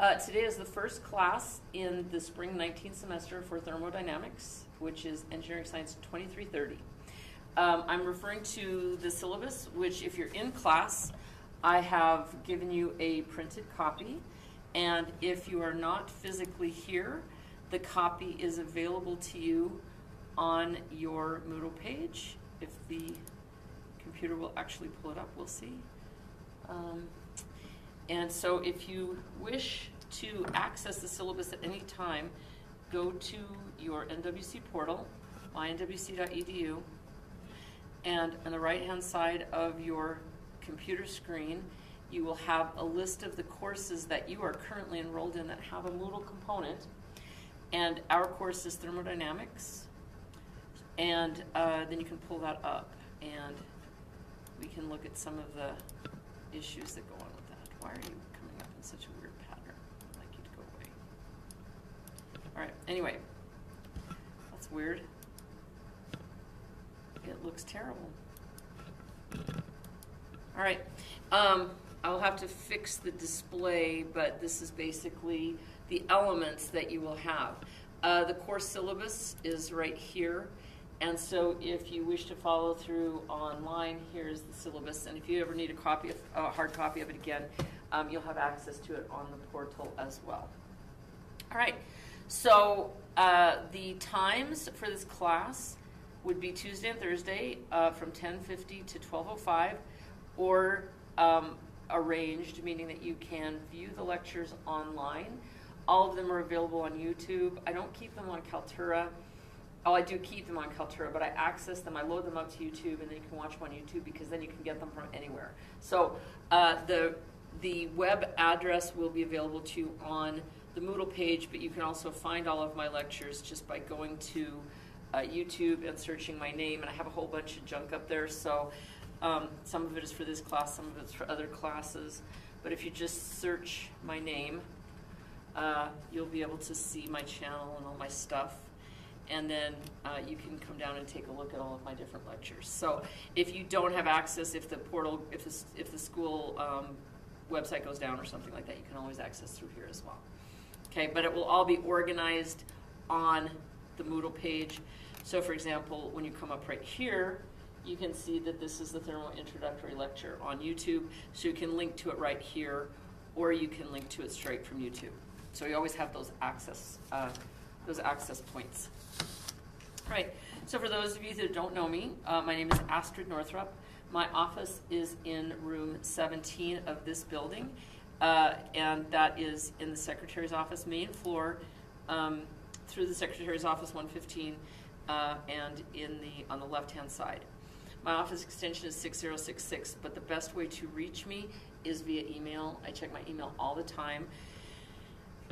Today is the first class in the spring 19th semester for Thermodynamics, which is Engineering Science 2330. I'm referring to the syllabus, which if you're in class, I have given you a printed copy. And if you are not physically here, the copy is available to you on your Moodle page. If the computer will actually pull it up, we'll see. And so if you wish to access the syllabus at any time, go to your NWC portal, mynwc.edu, and on the right-hand side of your computer screen, you will have a list of the courses that you are currently enrolled in that have a Moodle component. And our course is Thermodynamics. And then you can pull that up, and we can look at some of the issues that go on with that. Why are you coming up in such a weird pattern? I'd like you to go away. All right, anyway, that's weird. It looks terrible. All right, I'll have to fix the display, but this is basically the elements that you will have. The course syllabus is right here. And so if you wish to follow through online, here's the syllabus. And if you ever need a hard copy of it again, you'll have access to it on the portal as well. All right, so the times for this class would be Tuesday and Thursday from 10:50 to 12:05, or arranged, meaning that you can view the lectures online. All of them are available on YouTube. I don't keep them on Kaltura. Oh, I do keep them on Kaltura, but I access them. I load them up to YouTube, and then you can watch them on YouTube because then you can get them from anywhere. So the web address will be available to you on the Moodle page, but you can also find all of my lectures just by going to YouTube and searching my name. And I have a whole bunch of junk up there, so some of it is for this class, some of it's for other classes. But if you just search my name, you'll be able to see my channel and all my stuff. And then you can come down and take a look at all of my different lectures. So if you don't have access, if the portal, if the school website goes down or something like that, you can always access through here as well. Okay, but it will all be organized on the Moodle page. So for example, when you come up right here, you can see that this is the Thermo introductory lecture on YouTube. So you can link to it right here, or you can link to it straight from YouTube. So you always have those access points. Right, so for those of you that don't know me, my name is Astrid Northrup. My office is in room 17 of this building, and that is in the secretary's office, main floor, through the secretary's office 115, and on the left-hand side. My office extension is 6066, but the best way to reach me is via email. I check my email all the time.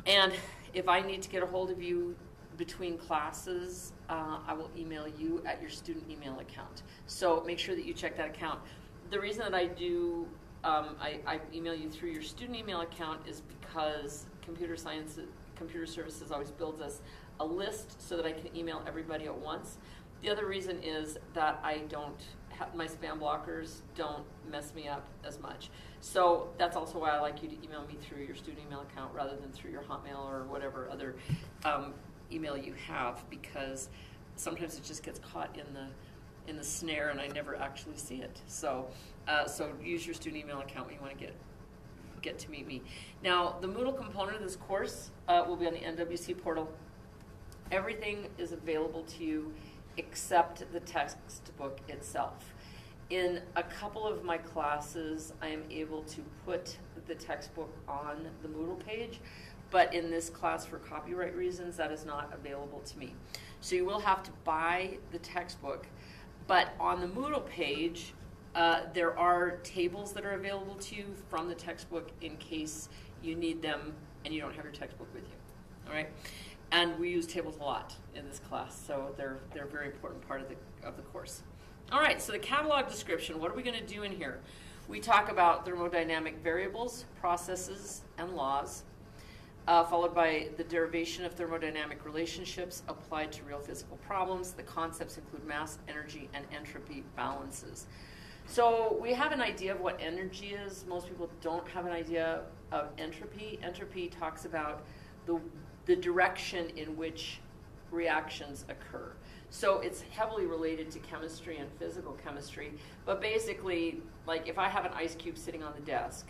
And if I need to get a hold of you between classes, I will email you at your student email account. So make sure that you check that account. The reason that I do, I email you through your student email account is because Computer Services always builds us a list so that I can email everybody at once. The other reason is that I don't have, my spam blockers don't mess me up as much. So that's also why I like you to email me through your student email account rather than through your Hotmail or whatever other email you have, because sometimes it just gets caught in the snare and I never actually see it. So so use your student email account when you want to get to meet me. Now, the Moodle component of this course will be on the NWC portal. Everything is available to you except the textbook itself. In a couple of my classes, I am able to put the textbook on the Moodle page, but in this class, for copyright reasons, that is not available to me. So you will have to buy the textbook, but on the Moodle page, there are tables that are available to you from the textbook in case you need them and you don't have your textbook with you. All right? And we use tables a lot in this class, so they're a very important part of the course. All right, so the catalog description, what are we going to do in here? We talk about thermodynamic variables, processes, and laws, followed by the derivation of thermodynamic relationships applied to real physical problems. The concepts include mass, energy, and entropy balances. So we have an idea of what energy is. Most people don't have an idea of entropy. Entropy talks about the direction in which reactions occur. So it's heavily related to chemistry and physical chemistry, but basically, like if I have an ice cube sitting on the desk,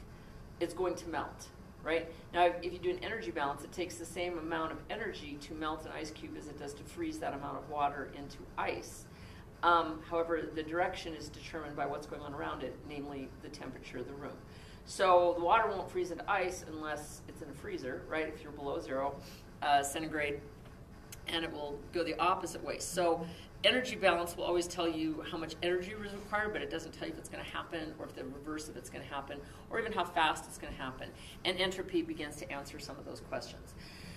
it's going to melt, right? Now, if you do an energy balance, it takes the same amount of energy to melt an ice cube as it does to freeze that amount of water into ice. However, the direction is determined by what's going on around it, namely the temperature of the room. So the water won't freeze into ice unless it's in a freezer, right? If you're below 0 centigrade, and it will go the opposite way. So energy balance will always tell you how much energy is required, but it doesn't tell you if it's going to happen or if the reverse of it's going to happen or even how fast it's going to happen. And entropy begins to answer some of those questions.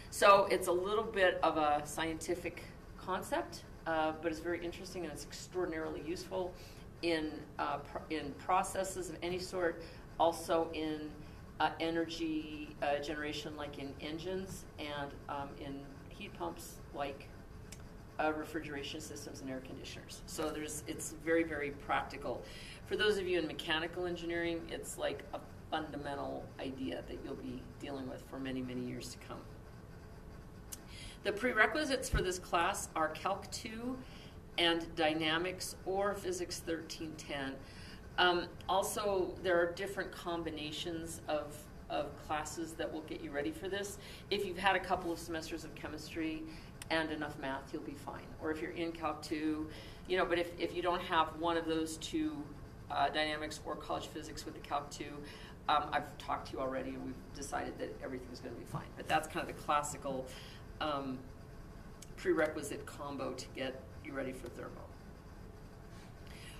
So it's a little bit of a scientific concept, but it's very interesting and it's extraordinarily useful in processes of any sort, also in energy generation like in engines and in heat pumps like refrigeration systems and air conditioners. So it's very, very practical. For those of you in mechanical engineering, it's like a fundamental idea that you'll be dealing with for many, many years to come. The prerequisites for this class are Calc 2 and Dynamics or Physics 1310. Also, there are different combinations of classes that will get you ready for this. If you've had a couple of semesters of chemistry and enough math, you'll be fine. Or if you're in Calc 2, but if you don't have one of those two, dynamics or college physics with the Calc 2, I've talked to you already and we've decided that everything's going to be fine. But that's kind of the classical prerequisite combo to get you ready for Thermo.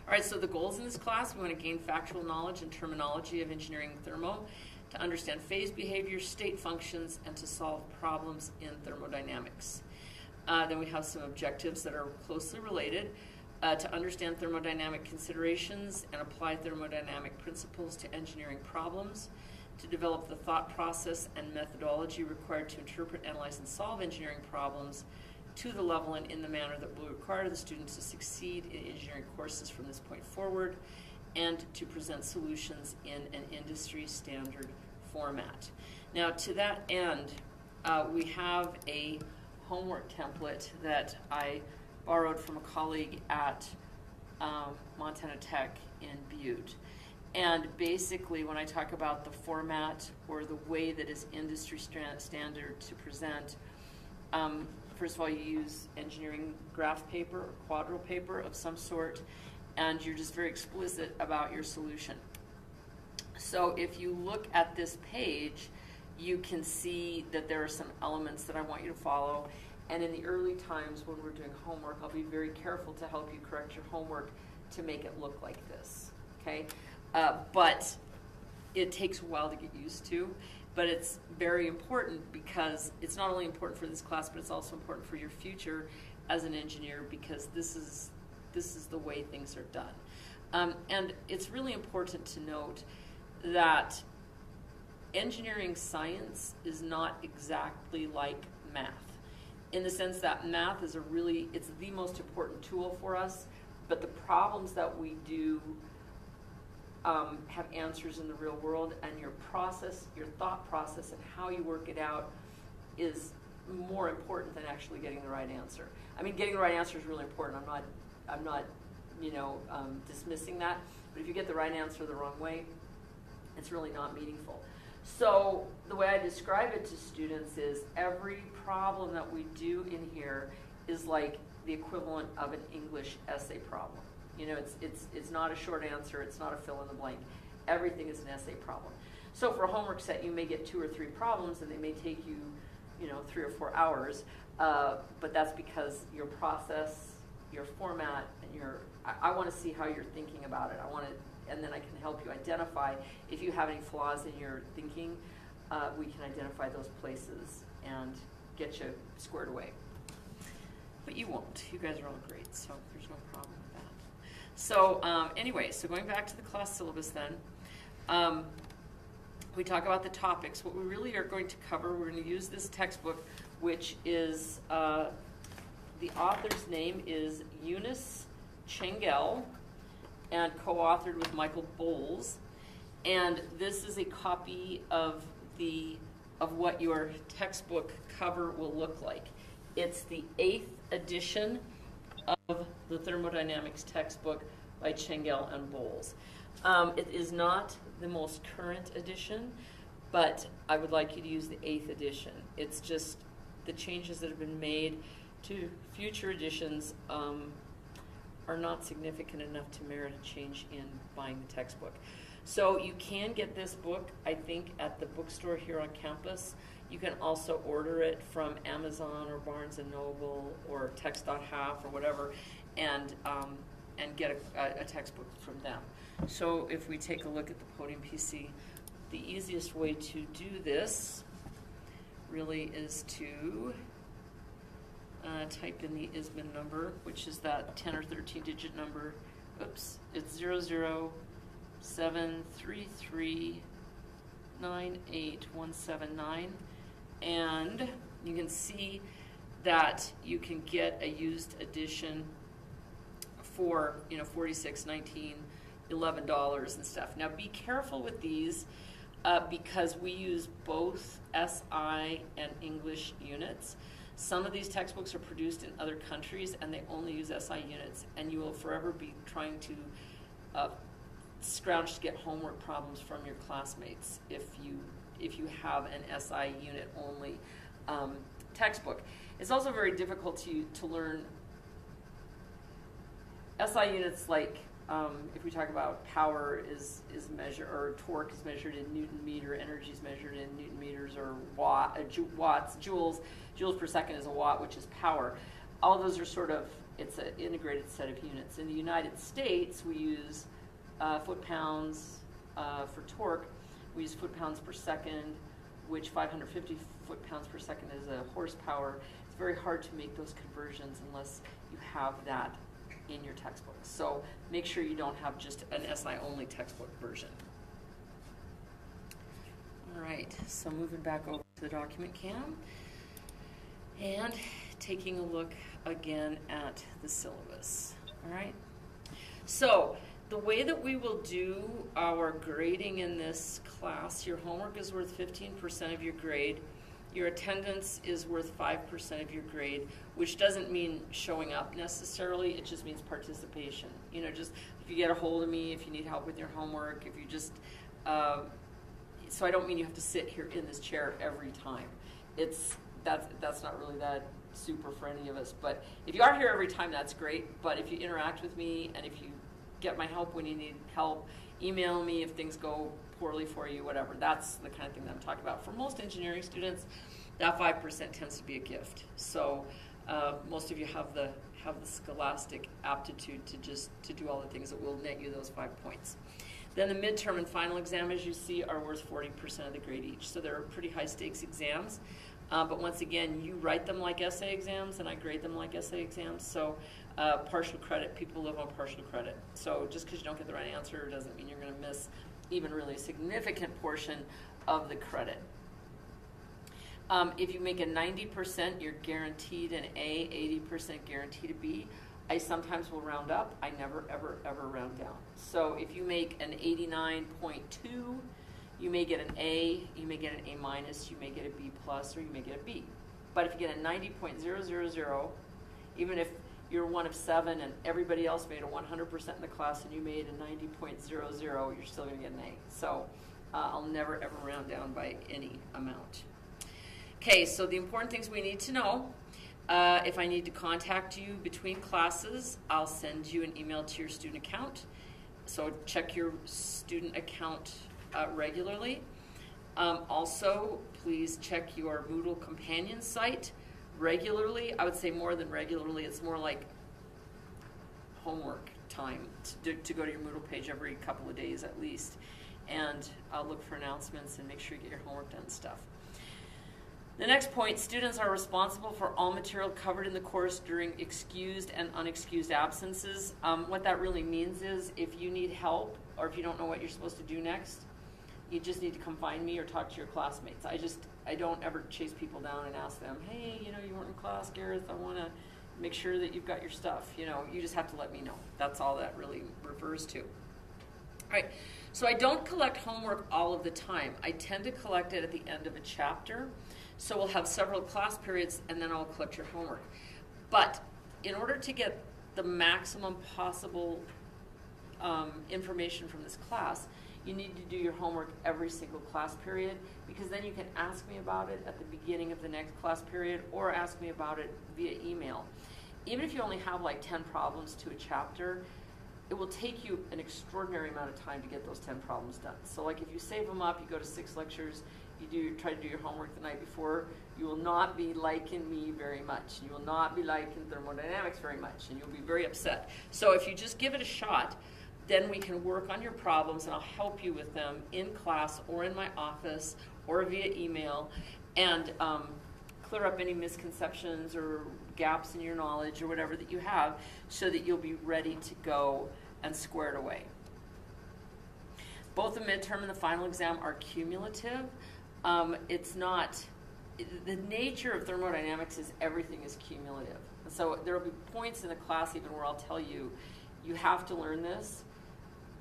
All right, so the goals in this class, we want to gain factual knowledge and terminology of engineering Thermo, to understand phase behavior, state functions, and to solve problems in thermodynamics. Then we have some objectives that are closely related, to understand thermodynamic considerations and apply thermodynamic principles to engineering problems, to develop the thought process and methodology required to interpret, analyze, and solve engineering problems to the level and in the manner that will require the students to succeed in engineering courses from this point forward, and to present solutions in an industry standard format. Now, to that end, we have a homework template that I borrowed from a colleague at Montana Tech in Butte. And basically, when I talk about the format or the way that is industry standard to present, first of all, you use engineering graph paper or quadro paper of some sort, and you're just very explicit about your solution. So if you look at this page, you can see that there are some elements that I want you to follow. And in the early times when we're doing homework, I'll be very careful to help you correct your homework to make it look like this, okay? But it takes a while to get used to. But it's very important because it's not only important for this class, but it's also important for your future as an engineer, because this is the way things are done. And it's really important to note that engineering science is not exactly like math, in the sense that math is it's the most important tool for us, but the problems that we do have answers in the real world, and your thought process and how you work it out is more important than actually getting the right answer. I mean, getting the right answer is really important. I'm not dismissing that, but if you get the right answer the wrong way, it's really not meaningful. So the way I describe it to students is every problem that we do in here is like the equivalent of an English essay problem. It's not a short answer, it's not a fill in the blank. Everything is an essay problem. So for a homework set, you may get 2 or 3 problems, and they may take you, 3 or 4 hours, but that's because your process, your format, and I want to see how you're thinking about it. And then I can help you identify if you have any flaws in your thinking. We can identify those places and get you squared away. But you won't. You guys are all great, so there's no problem with that. So anyway, so going back to the class syllabus then, we talk about the topics. What we really are going to cover, we're going to use this textbook, which is, the author's name is Eunice Chengel, and co-authored with Michael Bowles. And this is a copy of of what your textbook cover will look like. It's the 8th edition of the Thermodynamics Textbook by Chengel and Bowles. It is not the most current edition, but I would like you to use the 8th edition. It's just the changes that have been made to future editions are not significant enough to merit a change in buying the textbook. So you can get this book, I think, at the bookstore here on campus. You can also order it from Amazon or Barnes & Noble or Text.half or whatever, and get a textbook from them. So if we take a look at the Podium PC, the easiest way to do this really is to type in the ISBN number, which is that 10 or 13 digit number. Oops, it's 00733981179, and you can see that you can get a used edition for $46, $19, $11 and stuff. Now be careful with these because we use both SI and English units. Some of these textbooks are produced in other countries and they only use SI units, and you will forever be trying to scrounge to get homework problems from your classmates if you have an SI unit only textbook. It's also very difficult to learn SI units, like if we talk about power is measured, or torque is measured in Newton meter, energy is measured in Newton meters, or watts, joules per second is a watt, which is power. All those are sort of, it's an integrated set of units. In the United States, we use foot-pounds for torque. We use foot-pounds per second, which 550 foot-pounds per second is a horsepower. It's very hard to make those conversions unless you have that in your textbook. So make sure you don't have just an SI-only textbook version. All right, so moving back over to the document cam and taking a look again at the syllabus. All right, so the way that we will do our grading in this class, your homework is worth 15% of your grade. Your attendance is worth 5% of your grade, which doesn't mean showing up necessarily. It just means participation. Just if you get a hold of me, if you need help with your homework, if you just, so I don't mean you have to sit here in this chair every time. That's not really that super for any of us. But if you are here every time, that's great. But if you interact with me and if you get my help when you need help, email me if things go poorly for you, whatever. That's the kind of thing that I'm talking about. For most engineering students, that 5% tends to be a gift. So most of you have the scholastic aptitude to do all the things that will net you those 5 points. Then the midterm and final exam, as you see, are worth 40% of the grade each. So they're pretty high stakes exams. But once again, you write them like essay exams and I grade them like essay exams. So partial credit, people live on partial credit. So just because you don't get the right answer doesn't mean you're going to miss even really a significant portion of the credit. If you make a 90%, you're guaranteed an A, 80% guaranteed a B. I sometimes will round up. I never, ever, ever round down. So if you make an 89.2, you may get an A, you may get an A minus, you may get a B plus, or you may get a B. But if you get a 90.000, even if you're one of 7 and everybody else made a 100% in the class and you made a 90.00, you're still going to get an A. So I'll never, ever round down by any amount. Okay, so the important things we need to know. If I need to contact you between classes, I'll send you an email to your student account. So check your student account regularly. Also, please check your Moodle companion site regularly. I would say more than regularly. It's more like homework time to go to your Moodle page every couple of days at least. And I'll look for announcements and make sure you get your homework done and stuff. The next point, students are responsible for all material covered in the course during excused and unexcused absences. What that really means is if you need help or if you don't know what you're supposed to do next, you just need to come find me or talk to your classmates. I don't ever chase people down and ask them, hey, you weren't in class, Gareth, I want to make sure that you've got your stuff. You just have to let me know. That's all that really refers to. All right, So I don't collect homework all of the time. I tend to collect it at the end of a chapter. So we'll have several class periods, and then I'll collect your homework. But in order to get the maximum possible information from this class, you need to do your homework every single class period, because then you can ask me about it at the beginning of the next class period or ask me about it via email. Even if you only have like 10 problems to a chapter, it will take you an extraordinary amount of time to get those 10 problems done. So like if you save them up, you go to 6 lectures, try to do your homework the night before, you will not be liking me very much. You will not be liking thermodynamics very much, and you'll be very upset. So if you just give it a shot, then we can work on your problems, and I'll help you with them in class or in my office or via email, and clear up any misconceptions or gaps in your knowledge or whatever that you have, so that you'll be ready to go and square it away. Both the midterm and the final exam are cumulative. It's not, the nature of thermodynamics is everything is cumulative. So there will be points in the class even where I'll tell you, you have to learn this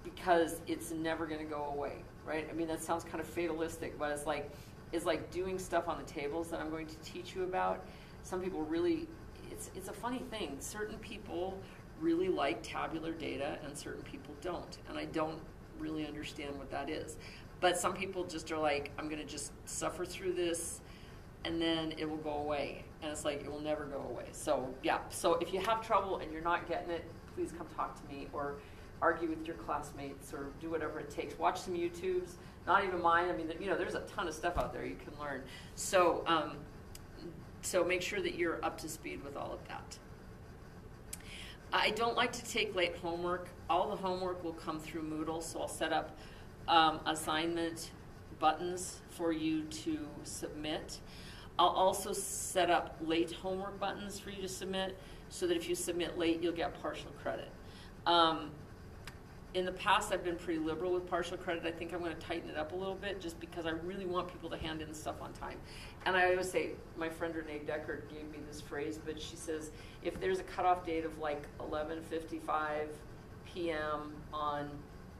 because it's never going to go away, right? I mean, that sounds kind of fatalistic, but it's like doing stuff on the tables that I'm going to teach you about. Some people really, it's a funny thing. Certain people really like tabular data and certain people don't. And I don't really understand what that is. But some people just are like, I'm going to just suffer through this and then it will go away. And it's like, it will never go away. So yeah, so if you have trouble and you're not getting it, please come talk to me or argue with your classmates or do whatever it takes. Watch some YouTubes, not even mine. I mean, there's a ton of stuff out there you can learn. So, so make sure that you're up to speed with all of that. I don't like to take late homework. All the homework will come through Moodle, so I'll set up assignment buttons for you to submit. I'll also set up late homework buttons for you to submit, so that if you submit late, you'll get partial credit. In the past, I've been pretty liberal with partial credit. I think I'm going to tighten it up a little bit just because I really want people to hand in stuff on time. And I always say, my friend Renee Decker gave me this phrase, but she says, if there's a cutoff date of like 11:55 p.m. on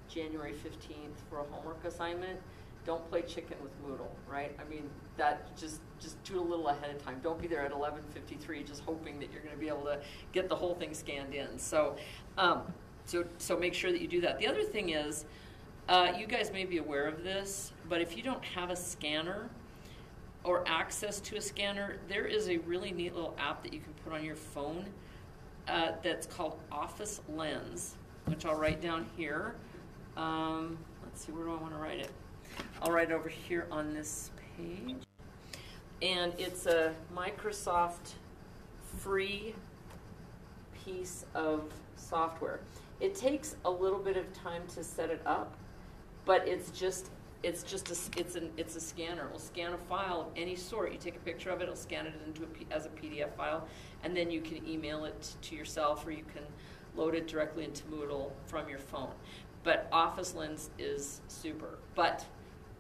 January 15th for a homework assignment, don't play chicken with Moodle, right? I mean, that just do it a little ahead of time. Don't be there at 11:53 just hoping that you're going to be able to get the whole thing scanned in. So, so make sure that you do that. The other thing is, you guys may be aware of this, but if you don't have a scanner or access to a scanner, there is a really neat little app that you can put on your phone that's called Office Lens, which I'll write down here. Let's see, where do I want to write it? I'll write it over here on this page. And it's a Microsoft free piece of software. It takes a little bit of time to set it up, but it's a scanner. It will scan a file of any sort. You take a picture of it, it'll scan it into as a PDF file, and then you can email it to yourself, or you can load it directly into Moodle from your phone. But Office Lens is super. But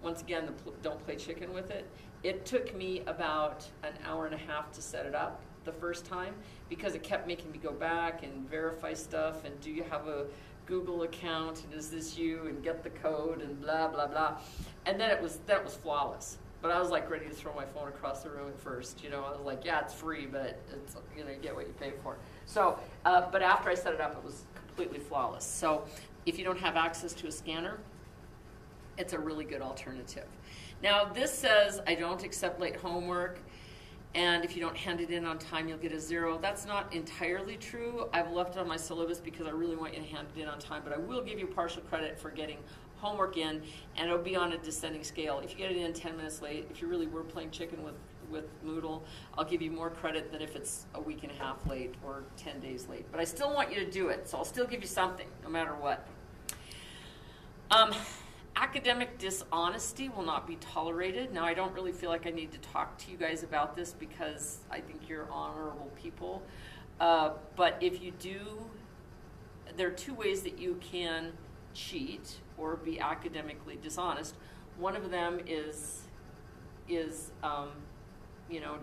once again, don't play chicken with it. It took me about an hour and a half to set it up the first time, because it kept making me go back and verify stuff, and do you have a Google account, and is this you, and get the code, and blah, blah, blah. And then that was flawless. But I was like ready to throw my phone across the room at first. I was like, yeah, it's free, but it's, you get what you pay for. So, but after I set it up, it was completely flawless. So if you don't have access to a scanner, it's a really good alternative. Now, this says, I don't accept late homework, and if you don't hand it in on time, you'll get a 0. That's not entirely true. I've left it on my syllabus because I really want you to hand it in on time, but I will give you partial credit for getting homework in, and it'll be on a descending scale. If you get it in 10 minutes late, if you really were playing chicken with Moodle, I'll give you more credit than if it's a week and a half late or 10 days late. But I still want you to do it, so I'll still give you something, no matter what. Academic dishonesty will not be tolerated. Now, I don't really feel like I need to talk to you guys about this because I think you're honorable people. But if you do, there are 2 ways that you can cheat or be academically dishonest. One of them is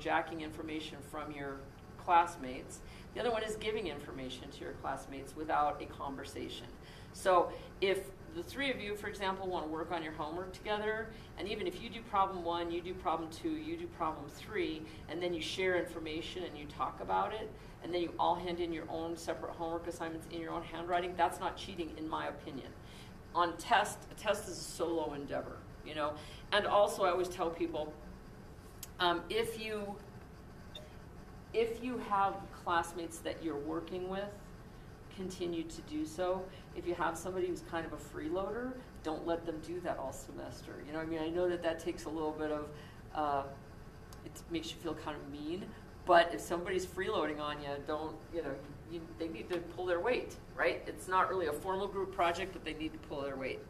jacking information from your classmates. The other one is giving information to your classmates without a conversation. So if the three of you, for example, want to work on your homework together, and even if you do problem 1, you do problem 2, you do problem 3, and then you share information and you talk about it, and then you all hand in your own separate homework assignments in your own handwriting, that's not cheating, in my opinion. On a test is a solo endeavor, you know. And also, I always tell people, if you have classmates that you're working with, continue to do so. If you have somebody who's kind of a freeloader, don't let them do that all semester. You know, I mean, I know that takes a little bit of, it makes you feel kind of mean, but if somebody's freeloading on you, don't, you know, they need to pull their weight, right? It's not really a formal group project, but they need to pull their weight.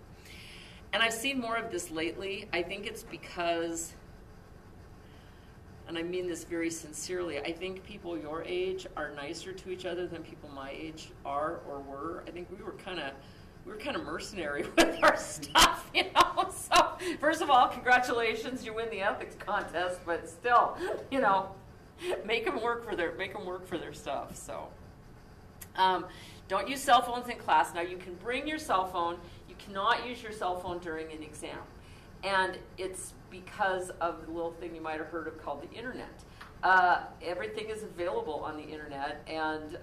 And I've seen more of this lately. I think it's because, and I mean this very sincerely, I think people your age are nicer to each other than people my age are or were. I think we were kind of mercenary with our stuff, you know. So first of all, congratulations, you win the ethics contest, but still, you know, make them work for their stuff. So don't use cell phones in class. Now you can bring your cell phone. You cannot use your cell phone during an exam, and it's because of the little thing you might have heard of called the internet. Everything is available on the internet, and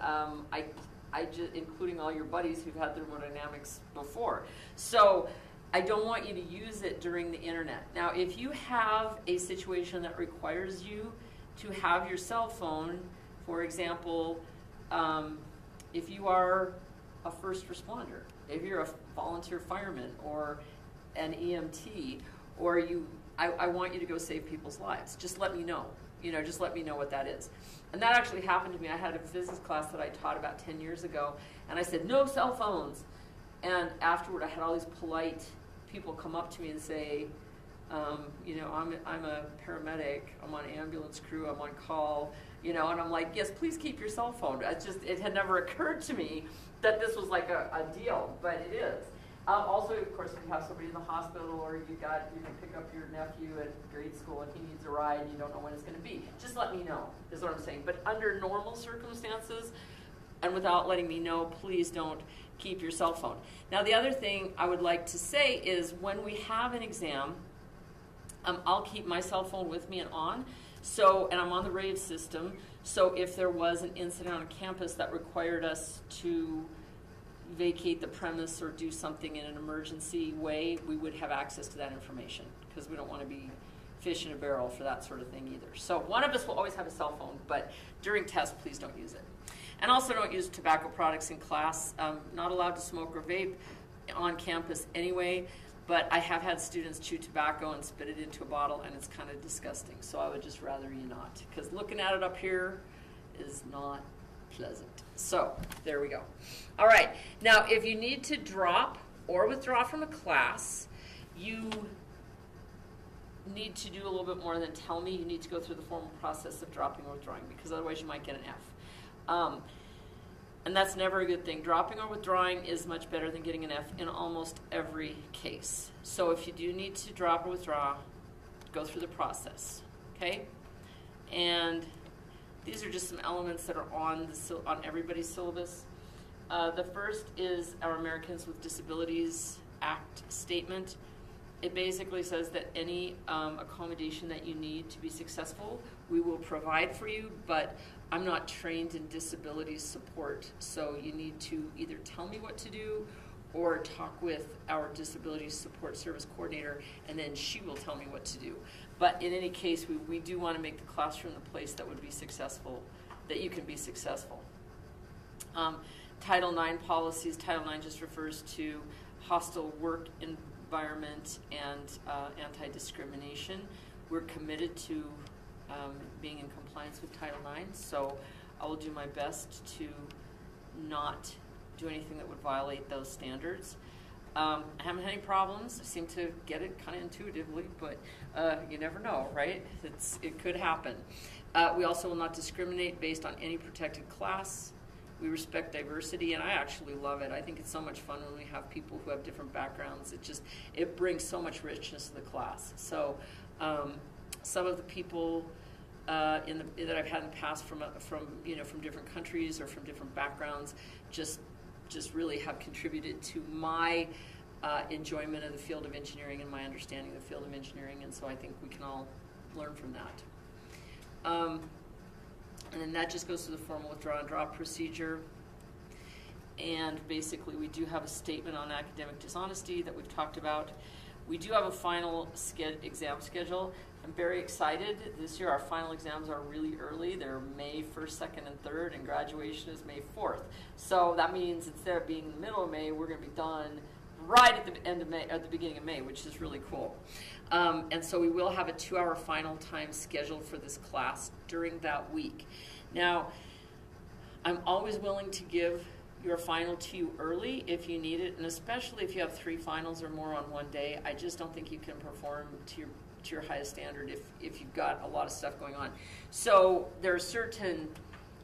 I just, including all your buddies who've had thermodynamics before. So I don't want you to use it during the internet. Now, if you have a situation that requires you to have your cell phone, for example, if you are a first responder, if you're a volunteer fireman or an EMT, or I want you to go save people's lives, just let me know. You know, just let me know what that is. And that actually happened to me. I had a physics class that I taught about 10 years ago, and I said, no cell phones. And afterward, I had all these polite people come up to me and say, you know, I'm a paramedic, I'm on ambulance crew, I'm on call, you know, and I'm like, yes, please keep your cell phone. It had never occurred to me that this was like a deal, but it is. Also, of course, if you have somebody in the hospital, or you can pick up your nephew at grade school and he needs a ride and you don't know when it's going to be, just let me know, is what I'm saying. But under normal circumstances, and without letting me know, please don't keep your cell phone. Now, the other thing I would like to say is when we have an exam, I'll keep my cell phone with me and on. So, and I'm on the rave system, so if there was an incident on campus that required us to vacate the premise or do something in an emergency way, we would have access to that information, because we don't want to be fish in a barrel for that sort of thing either. So one of us will always have a cell phone, but during tests, please don't use it. And also don't use tobacco products in class. Not allowed to smoke or vape on campus anyway, but I have had students chew tobacco and spit it into a bottle, and it's kind of disgusting. So I would just rather you not, because looking at it up here is not pleasant. So there we go. All right. Now, if you need to drop or withdraw from a class, you need to do a little bit more than tell me. You need to go through the formal process of dropping or withdrawing, because otherwise you might get an F. And that's never a good thing. Dropping or withdrawing is much better than getting an F in almost every case. So if you do need to drop or withdraw, go through the process, okay? And these are just some elements that are on everybody's syllabus. The first is our Americans with Disabilities Act statement. It basically says that any accommodation that you need to be successful, we will provide for you, but I'm not trained in disability support, so you need to either tell me what to do or talk with our disability support service coordinator, and then she will tell me what to do. But in any case, we do want to make the classroom the place that would be successful, that you can be successful. Title IX policies. Title IX just refers to hostile work environment and anti-discrimination. We're committed to being in compliance with Title IX, so I will do my best to not do anything that would violate those standards. I haven't had any problems. I seem to get it kind of intuitively, but you never know, right? It could happen. We also will not discriminate based on any protected class. We respect diversity, and I actually love it. I think it's so much fun when we have people who have different backgrounds. It brings so much richness to the class. So some of the people that I've had in the past from different countries or from different backgrounds just really have contributed to my enjoyment of the field of engineering and my understanding of the field of engineering, and so I think we can all learn from that. And then that just goes to the formal withdraw and drop procedure. And basically, we do have a statement on academic dishonesty that we've talked about. We do have a final exam schedule. I'm very excited. This year, our final exams are really early. They're May 1st, 2nd, and 3rd, and graduation is May 4th. So that means instead of being in the middle of May, we're going to be done right at the end of May, at the beginning of May, which is really cool. And so we will have a 2-hour final time scheduled for this class during that week. Now, I'm always willing to give your final to you early if you need it, and especially if you have 3 finals or more on one day. I just don't think you can perform to your highest standard if you've got a lot of stuff going on. So there are certain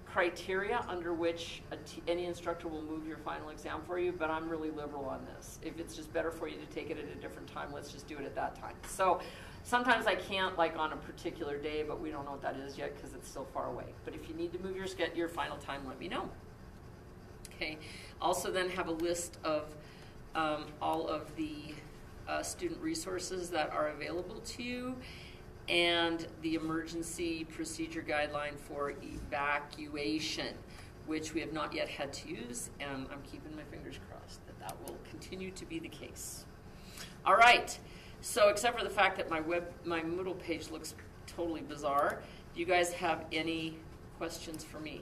criteria under which any instructor will move your final exam for you, but I'm really liberal on this. If it's just better for you to take it at a different time, let's just do it at that time. So sometimes I can't, like on a particular day, but we don't know what that is yet because it's still far away. But if you need to move your final time, let me know. Okay. Also then have a list of all of the student resources that are available to you, and the emergency procedure guideline for evacuation, which we have not yet had to use, and I'm keeping my fingers crossed that that will continue to be the case. All right, so except for the fact that my Moodle page looks totally bizarre, do you guys have any questions for me?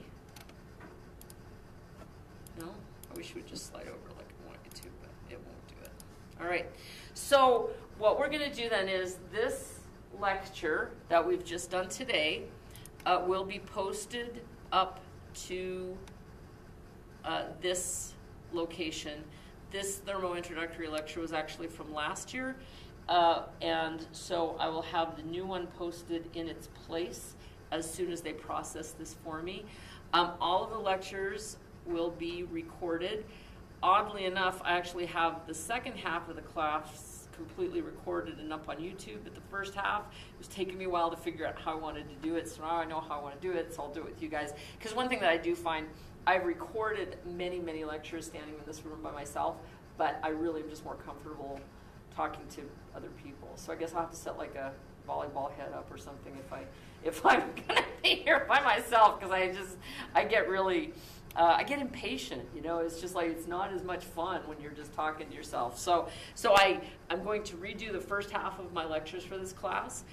No? I wish it would just slide over like I want it to, but it won't do it. All right, so what we're going to do then is this lecture that we've just done today will be posted up to this location. This Thermo introductory lecture was actually from last year, and so I will have the new one posted in its place as soon as they process this for me. All of the lectures will be recorded. Oddly enough, I actually have the second half of the class completely recorded and up on YouTube, but the first half, it was taking me a while to figure out how I wanted to do it, so now I know how I want to do it, so I'll do it with you guys. Because one thing that I do find, I've recorded many, many lectures standing in this room by myself, but I really am just more comfortable talking to other people. So I guess I'll have to set like a volleyball head up or something if I'm gonna be here by myself, because I get really I get impatient, you know. It's just like it's not as much fun when you're just talking to yourself. So I'm going to redo the first half of my lectures for this class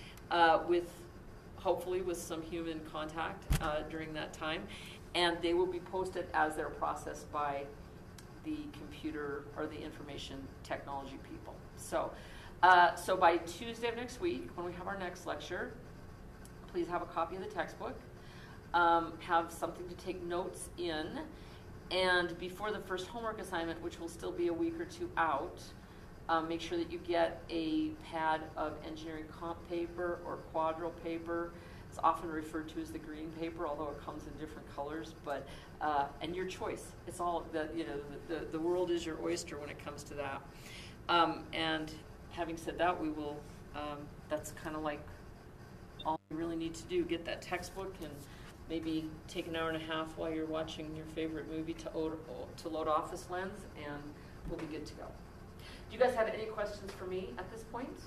hopefully with some human contact during that time, and they will be posted as they're processed by the computer or the information technology people. So by Tuesday of next week, when we have our next lecture, please have a copy of the textbook. Have something to take notes in, and before the first homework assignment, which will still be a week or 2 out, make sure that you get a pad of engineering comp paper or quadrille paper. It's often referred to as the green paper, although it comes in different colors. But and your choice. It's all the world is your oyster when it comes to that. And having said that, we will. That's kind of like all you really need to do. Get that textbook and maybe take an hour and a half while you're watching your favorite movie to load Office Lens, and we'll be good to go. Do you guys have any questions for me at this point?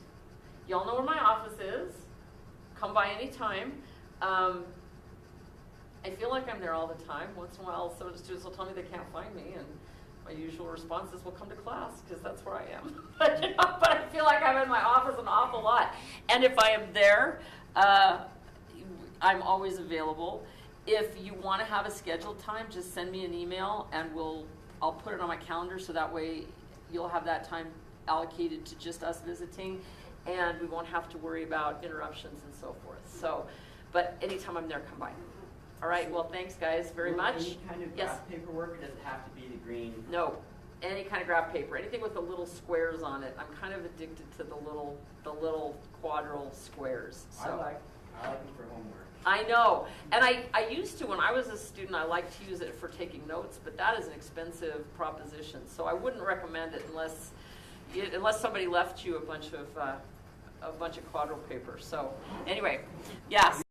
Y'all know where my office is. Come by any time. I feel like I'm there all the time. Once in a while, some of the students will tell me they can't find me, and my usual response is, well, come to class, because that's where I am. But I feel like I'm in my office an awful lot. And if I am there, I'm always available. If you want to have a scheduled time, just send me an email, and I'll put it on my calendar, so that way you'll have that time allocated to just us visiting, and we won't have to worry about interruptions and so forth. So, but anytime I'm there, come by. All right, well, thanks, guys, very much. Any kind of graph paperwork, or does it have to be the green? No, any kind of graph paper, anything with the little squares on it. I'm kind of addicted to the little quadrille squares. So. I like them for homework. I know, and I used to, when I was a student, I liked to use it for taking notes, but that is an expensive proposition, so I wouldn't recommend it unless somebody left you a bunch of quadrille paper. So anyway, yes.